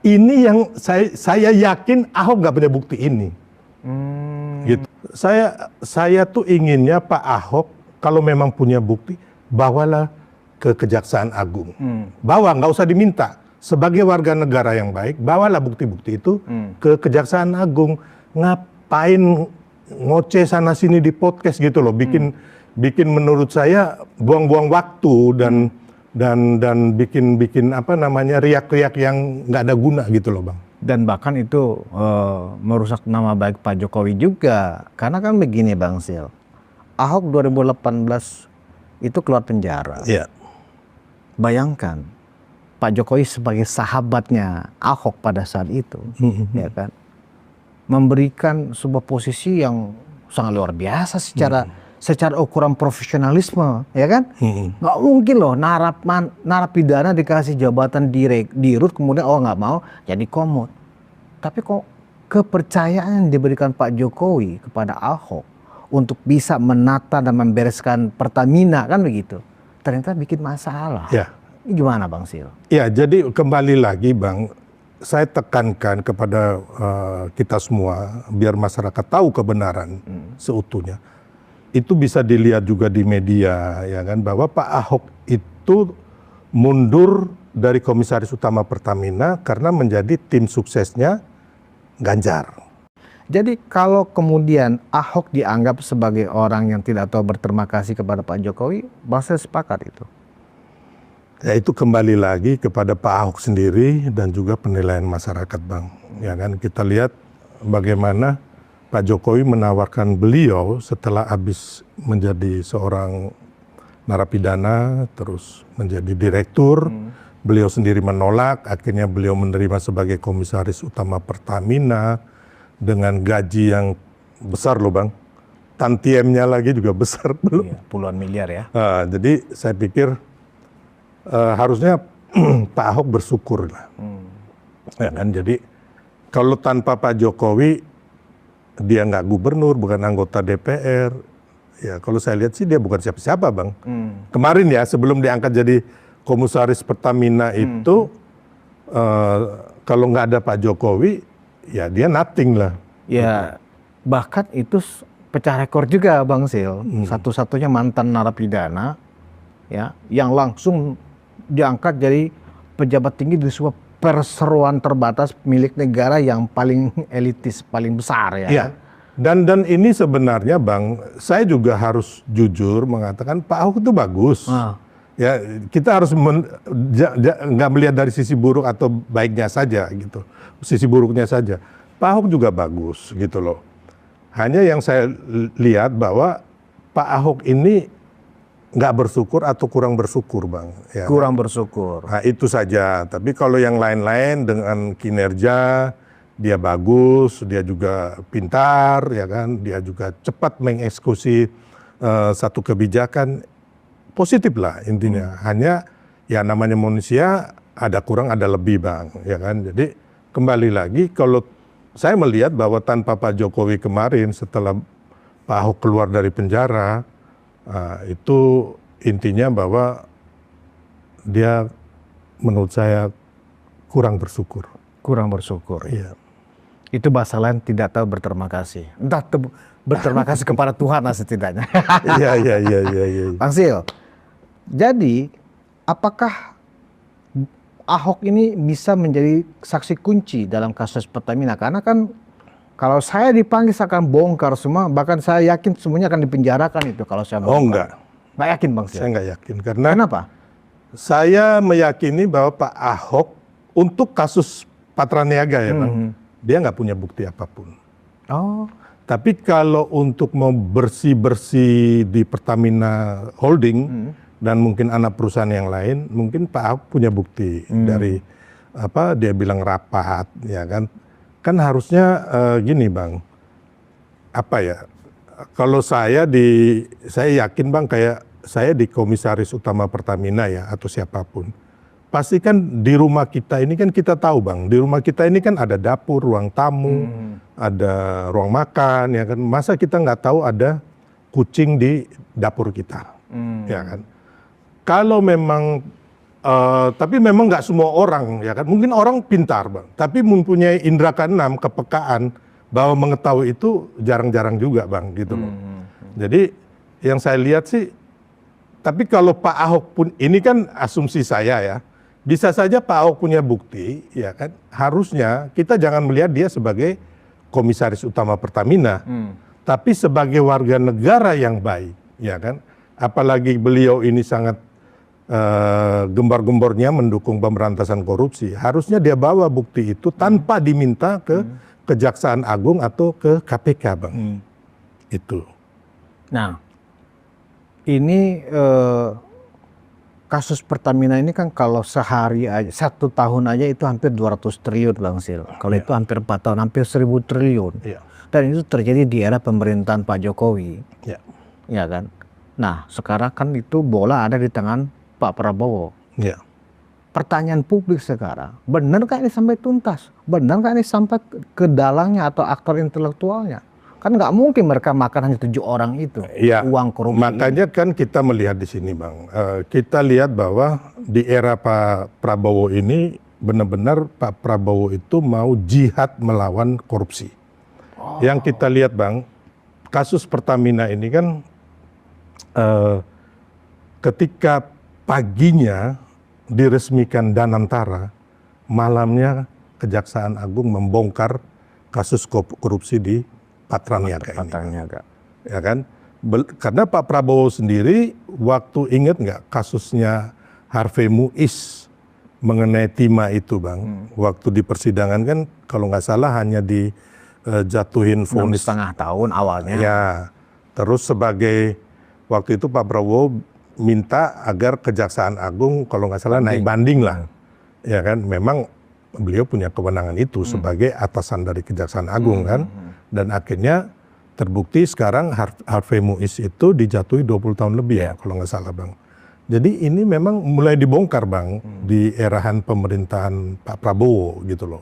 ini yang saya yakin Ahok nggak punya bukti ini. Gitu. Saya tuh inginnya Pak Ahok kalau memang punya bukti, bawalah ke Kejaksaan Agung. Bawa, nggak usah diminta. Sebagai warga negara yang baik, bawalah bukti-bukti itu ke Kejaksaan Agung. Ngapain ngoceh sana sini di podcast gitu loh, bikin menurut saya buang-buang waktu dan bikin apa namanya riak-riak yang nggak ada guna gitu loh Bang. Dan bahkan itu merusak nama baik Pak Jokowi juga. Karena kan begini Bang Sil, Ahok 2018 itu keluar penjara. Iya. Bayangkan Pak Jokowi sebagai sahabatnya Ahok pada saat itu, ya kan, memberikan sebuah posisi yang sangat luar biasa secara ukuran profesionalisme, ya kan? Nggak mungkin loh narapidana dikasih jabatan dirut kemudian nggak mau jadi komod. Tapi kok kepercayaan yang diberikan Pak Jokowi kepada Ahok untuk bisa menata dan membereskan Pertamina kan begitu, ternyata bikin masalah. Ya. Ini gimana Bang Sil? Ya, jadi kembali lagi Bang, saya tekankan kepada kita semua biar masyarakat tahu kebenaran seutuhnya. Itu bisa dilihat juga di media ya kan, bahwa Pak Ahok itu mundur dari Komisaris Utama Pertamina karena menjadi tim suksesnya Ganjar. Jadi kalau kemudian Ahok dianggap sebagai orang yang tidak tahu berterima kasih kepada Pak Jokowi, Bang Sil sepakat itu? Ya, itu kembali lagi kepada Pak Ahok sendiri dan juga penilaian masyarakat Bang. Ya kan, kita lihat bagaimana Pak Jokowi menawarkan beliau setelah habis menjadi seorang narapidana, terus menjadi direktur. Beliau sendiri menolak, akhirnya beliau menerima sebagai Komisaris Utama Pertamina dengan gaji yang besar loh Bang. Tantiemnya lagi juga besar belum. Iya, puluhan miliar ya. Jadi saya pikir harusnya Pak Ahok bersyukur lah. Ya kan? Jadi kalau tanpa Pak Jokowi, dia nggak gubernur, bukan anggota DPR. Ya kalau saya lihat sih dia bukan siapa-siapa Bang. Kemarin ya sebelum diangkat jadi Komisaris Pertamina itu, kalau nggak ada Pak Jokowi, ya dia nothing lah. Ya bahkan itu pecah rekor juga Bang Sil. Satu-satunya mantan narapidana ya yang langsung diangkat jadi pejabat tinggi di sebuah perseroan terbatas milik negara yang paling elitis, paling besar ya. Iya. Dan ini sebenarnya Bang, saya juga harus jujur mengatakan Pak Ahok itu bagus. Ya, kita harus nggak melihat dari sisi buruk atau baiknya saja gitu. Sisi buruknya saja. Pak Ahok juga bagus gitu loh. Hanya yang saya lihat bahwa Pak Ahok ini nggak bersyukur atau kurang bersyukur Bang. Ya, kurang bersyukur. Nah itu saja. Tapi kalau yang lain-lain dengan kinerja, dia bagus, dia juga pintar, ya kan, dia juga cepat mengeksekusi satu kebijakan, positif lah intinya. Hanya ya namanya manusia ada kurang ada lebih Bang, ya kan. Jadi kembali lagi kalau saya melihat bahwa tanpa Pak Jokowi kemarin setelah Pak Ahok keluar dari penjara, itu intinya bahwa dia menurut saya kurang bersyukur. Kurang bersyukur. Iya. Itu bahasa lain tidak tahu berterima kasih. Entah berterima kasih kepada Tuhan lah setidaknya. Iya. Bang Sil, jadi apakah Ahok ini bisa menjadi saksi kunci dalam kasus Pertamina? Karena kan kalau saya dipanggil saya akan bongkar semua, bahkan saya yakin semuanya akan dipenjarakan itu kalau saya bongkar. Oh enggak. Nggak yakin Bang Sil? Saya nggak yakin. Karena kenapa? Saya meyakini bahwa Pak Ahok untuk kasus Patraniaga ya Bang, dia nggak punya bukti apapun. Oh. Tapi kalau untuk mau bersih-bersih di Pertamina Holding dan mungkin anak perusahaan yang lain, mungkin Pak Ahok punya bukti dari apa dia bilang rapat, ya kan? Kan harusnya gini Bang, apa ya? Kalau saya yakin Bang kayak saya di Komisaris Utama Pertamina ya atau siapapun, pasti kan di rumah kita ini kan kita tahu Bang, di rumah kita ini kan ada dapur, ruang tamu, ada ruang makan, ya kan. Masa kita nggak tahu ada kucing di dapur kita, ya kan. Kalau memang Tapi memang nggak semua orang, ya kan. Mungkin orang pintar, Bang, tapi mempunyai indera keenam, kepekaan bahwa mengetahui itu jarang-jarang juga, Bang, gitu loh. Jadi yang saya lihat sih, tapi kalau Pak Ahok pun, ini kan asumsi saya ya, bisa saja Pak Ahok punya bukti, ya kan. Harusnya kita jangan melihat dia sebagai komisaris utama Pertamina, tapi sebagai warga negara yang baik, ya kan. Apalagi beliau ini sangat gembar-gembornya mendukung pemberantasan korupsi, harusnya dia bawa bukti itu tanpa diminta ke Kejaksaan Agung atau ke KPK, Bang. Itu. Nah, ini kasus Pertamina ini kan kalau sehari aja, 1 tahun aja itu hampir 200 triliun, Bang Sil. Kalau itu hampir 4 tahun, hampir 1000 triliun. Dan itu terjadi di era pemerintahan Pak Jokowi. Ya kan? Nah, sekarang kan itu bola ada di tangan Pak Prabowo. Pertanyaan publik sekarang, benar nggak ini sampai tuntas? Benar nggak ini sampai ke dalangnya atau aktor intelektualnya? Kan nggak mungkin mereka makan hanya 7 orang itu, uang korupsi. Makanya kan kita melihat di sini, Bang. Kita lihat bahwa di era Pak Prabowo ini benar-benar Pak Prabowo itu mau jihad melawan korupsi. Yang kita lihat, Bang, kasus Pertamina ini kan ketika paginya diresmikan Danantara, malamnya Kejaksaan Agung membongkar kasus korupsi di Patraniaga ini. Ya kan? Karena Pak Prabowo sendiri waktu ingat nggak kasusnya Harvey Muiz mengenai timah itu, Bang. Waktu di persidangan kan kalau nggak salah hanya dijatuhin vonis 6,5 tahun awalnya. Ya, terus sebagai waktu itu Pak Prabowo minta agar Kejaksaan Agung kalau nggak salah naik banding lah, ya kan. Memang beliau punya kewenangan itu sebagai atasan dari Kejaksaan Agung kan, dan akhirnya terbukti sekarang Harvey Muiz itu dijatuhi 20 tahun lebih ya kalau nggak salah, Bang. Jadi ini memang mulai dibongkar, Bang, di erahan pemerintahan Pak Prabowo gitu loh.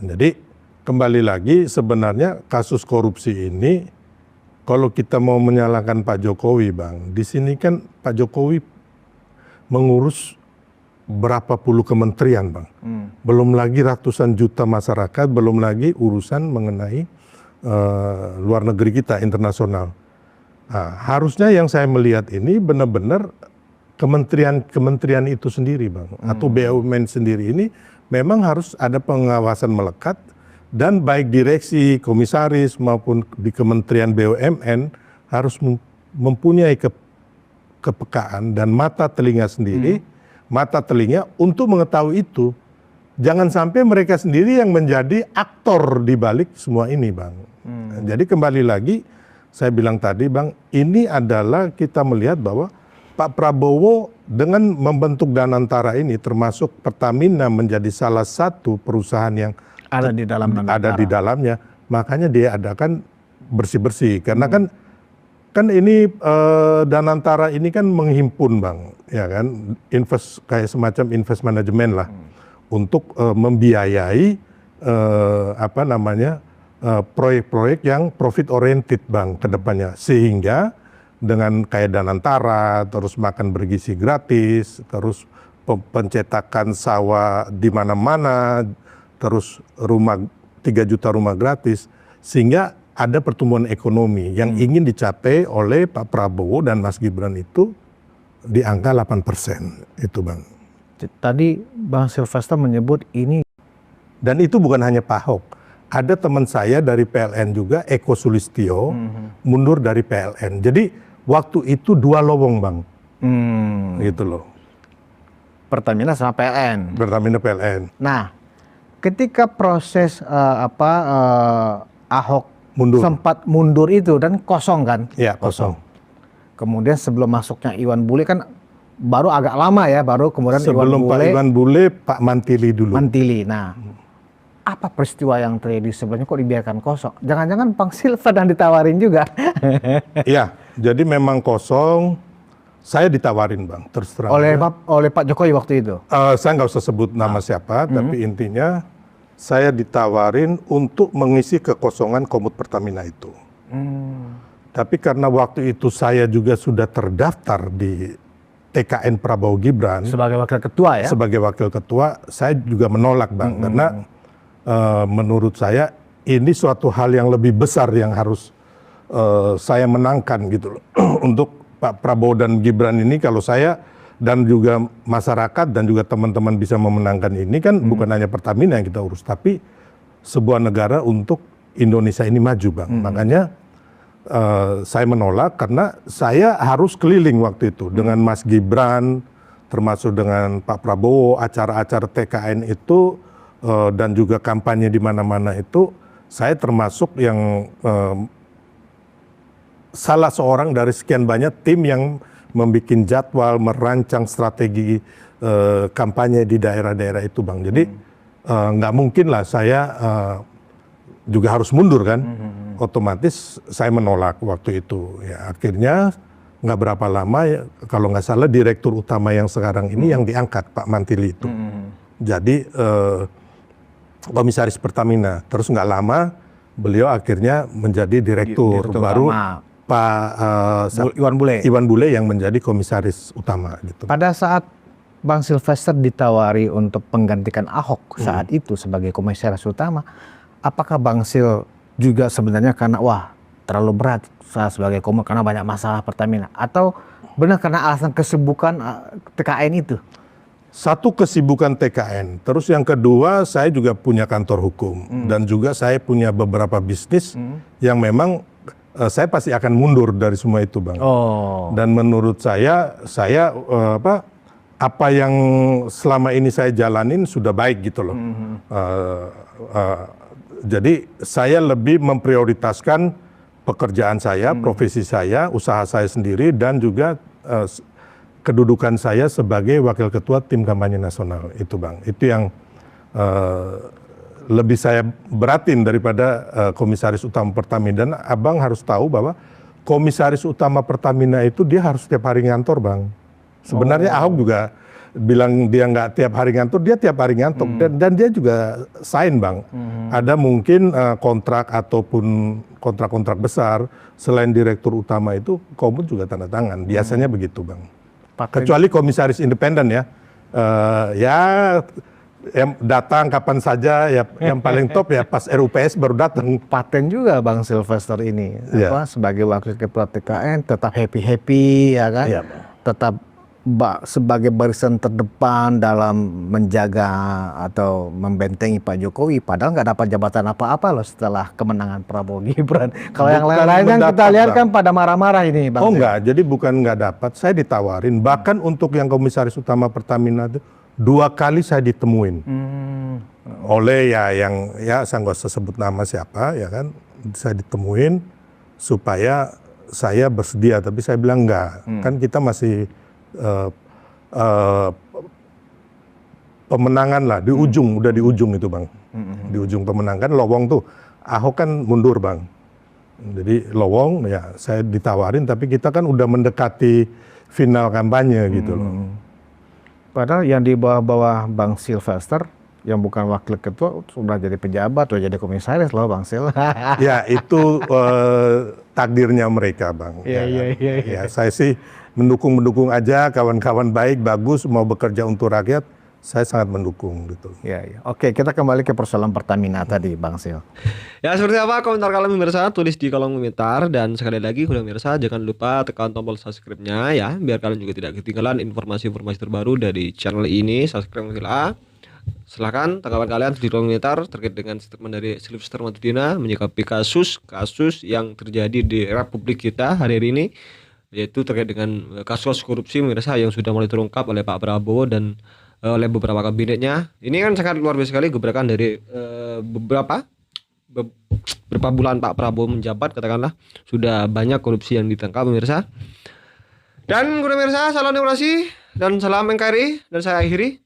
Jadi kembali lagi sebenarnya kasus korupsi ini, kalau kita mau menyalahkan Pak Jokowi, Bang, di sini kan Pak Jokowi mengurus berapa puluh kementerian, Bang. Belum lagi ratusan juta masyarakat, belum lagi urusan mengenai luar negeri kita, internasional. Nah, harusnya yang saya melihat ini benar-benar kementerian itu sendiri, Bang, atau BUMN sendiri ini memang harus ada pengawasan melekat. Dan baik direksi, komisaris maupun di Kementerian BUMN harus mempunyai kepekaan dan mata telinga sendiri, mata telinga untuk mengetahui itu. Jangan sampai mereka sendiri yang menjadi aktor di balik semua ini, Bang. Jadi kembali lagi, saya bilang tadi, Bang, ini adalah kita melihat bahwa Pak Prabowo dengan membentuk Danantara ini, termasuk Pertamina menjadi salah satu perusahaan yang ada di dalamnya, makanya dia adakan bersih-bersih karena kan ini Danantara ini kan menghimpun, Bang, ya kan, kayak semacam invest management lah untuk membiayai proyek-proyek yang profit oriented, Bang, ke depannya, sehingga dengan kayak Danantara, terus makan bergizi gratis, terus pencetakan sawah di mana-mana, terus 3 juta rumah gratis, sehingga ada pertumbuhan ekonomi yang ingin dicapai oleh Pak Prabowo dan Mas Gibran itu di angka 8% itu, Bang. Tadi Bang Silvester menyebut ini. Dan itu bukan hanya Pak Ahok. Ada teman saya dari PLN juga, Eko Sulistyo, mundur dari PLN. Jadi waktu itu 2 lowong, Bang. Gitu loh. Pertamina sama PLN. Pertamina PLN. Nah, ketika proses Ahok sempat mundur itu dan kosong kan? Iya, kosong. Kemudian sebelum masuknya Iwan Bule kan baru agak lama ya, baru kemudian sebelum Pak Iwan Bule, Pak Mantili dulu. Mantili. Nah, apa peristiwa yang terjadi sebenarnya kok dibiarkan kosong? Jangan-jangan Bang Silva dan ditawarin juga? Iya, jadi memang kosong. Saya ditawarin, Bang, terus terang. Oleh Pak Jokowi waktu itu? Saya nggak usah sebut nama siapa, tapi intinya saya ditawarin untuk mengisi kekosongan Komut Pertamina itu. Tapi karena waktu itu saya juga sudah terdaftar di TKN Prabowo Gibran Sebagai wakil ketua ya? sebagai wakil ketua, saya juga menolak Bang, karena menurut saya ini suatu hal yang lebih besar yang harus saya menangkan gitu loh. Untuk Pak Prabowo dan Gibran ini, kalau saya dan juga masyarakat dan juga teman-teman bisa memenangkan ini kan bukan hanya Pertamina yang kita urus, tapi sebuah negara untuk Indonesia ini maju Bang. Makanya saya menolak karena saya harus keliling waktu itu dengan Mas Gibran, termasuk dengan Pak Prabowo, acara-acara TKN itu dan juga kampanye di mana-mana itu, saya termasuk yang salah seorang dari sekian banyak tim yang membuat jadwal, merancang strategi kampanye di daerah-daerah itu Bang. Jadi nggak mungkin lah saya juga harus mundur kan. Otomatis saya menolak waktu itu. Ya, akhirnya nggak berapa lama, ya, kalau nggak salah direktur utama yang sekarang ini yang diangkat Pak Mantili itu. Jadi komisaris Pertamina. Terus nggak lama beliau akhirnya menjadi direktur baru Pak Iwan Bule yang menjadi komisaris utama. Gitu. Pada saat Bang Silvester ditawari untuk menggantikan Ahok saat itu sebagai komisaris utama, apakah Bang Sil juga sebenarnya karena wah terlalu berat saya sebagai karena banyak masalah Pertamina, atau benar karena alasan kesibukan TKN itu? Satu, kesibukan TKN, terus yang kedua saya juga punya kantor hukum dan juga saya punya beberapa bisnis yang memang saya pasti akan mundur dari semua itu Bang. Dan menurut saya apa yang selama ini saya jalanin sudah baik gitu loh. Jadi saya lebih memprioritaskan pekerjaan saya, profesi saya, usaha saya sendiri, dan juga kedudukan saya sebagai wakil ketua tim kampanye nasional itu Bang. Itu yang lebih saya beratin daripada komisaris utama Pertamina. Dan Abang harus tahu bahwa komisaris utama Pertamina itu dia harus setiap hari ngantor Bang. Sebenarnya Ahok juga bilang dia nggak tiap hari ngantor, dia tiap hari ngantor dan dia juga sign Bang. Ada mungkin kontrak ataupun kontrak-kontrak besar selain direktur utama itu Komun juga tanda tangan. Biasanya begitu Bang. Kecuali komisaris independen ya, yang datang kapan saja ya, yang paling top ya pas RUPS baru datang. Paten juga Bang Silvester ini sebagai wakil ketua TKN tetap happy ya kan, tetap sebagai barisan terdepan dalam menjaga atau membentengi Pak Jokowi, padahal nggak dapat jabatan apa-apa loh setelah kemenangan Prabowo Gibran. Kalau yang lain-lain kan kita lihat kan pada marah-marah ini Bang. Oh enggak, jadi bukan nggak dapat, saya ditawarin. Bahkan untuk yang komisaris utama Pertamina itu 2 kali saya ditemuin oleh saya nggak usah sebut nama siapa ya kan, saya ditemuin supaya saya bersedia, tapi saya bilang enggak, kan kita masih pemenangan lah di ujung, udah di ujung itu Bang, di ujung pemenangan lowong tuh. Ahok kan mundur Bang, jadi lowong ya saya ditawarin, tapi kita kan udah mendekati final kampanye gitu loh. Padahal yang di bawah-bawah Bang Silvester yang bukan wakil ketua sudah jadi pejabat, sudah jadi komisaris loh Bang Sil. Ya itu takdirnya mereka Bang. Ya, saya sih mendukung aja, kawan-kawan baik, bagus, mau bekerja untuk rakyat, saya sangat mendukung gitu. Ya. Oke, kita kembali ke persoalan Pertamina tadi Bang Sil. Ya, seperti apa komentar kalian pemirsa, tulis di kolom komentar. Dan sekali lagi pemirsa, jangan lupa tekan tombol subscribe-nya ya, biar kalian juga tidak ketinggalan informasi-informasi terbaru dari channel ini. Subscribe lah. Silahkan tanggapan kalian di kolom komentar terkait dengan statement dari Silvester Matudina menyikapi kasus yang terjadi di Republik kita hari ini, yaitu terkait dengan kasus korupsi pemirsa yang sudah mulai terungkap oleh Pak Prabowo dan oleh beberapa kabinetnya. Ini kan sangat luar biasa sekali gebrakan dari beberapa bulan Pak Prabowo menjabat, katakanlah sudah banyak korupsi yang ditangkap pemirsa. Dan pemirsa, salam demokrasi dan salam NKRI, dan saya akhiri.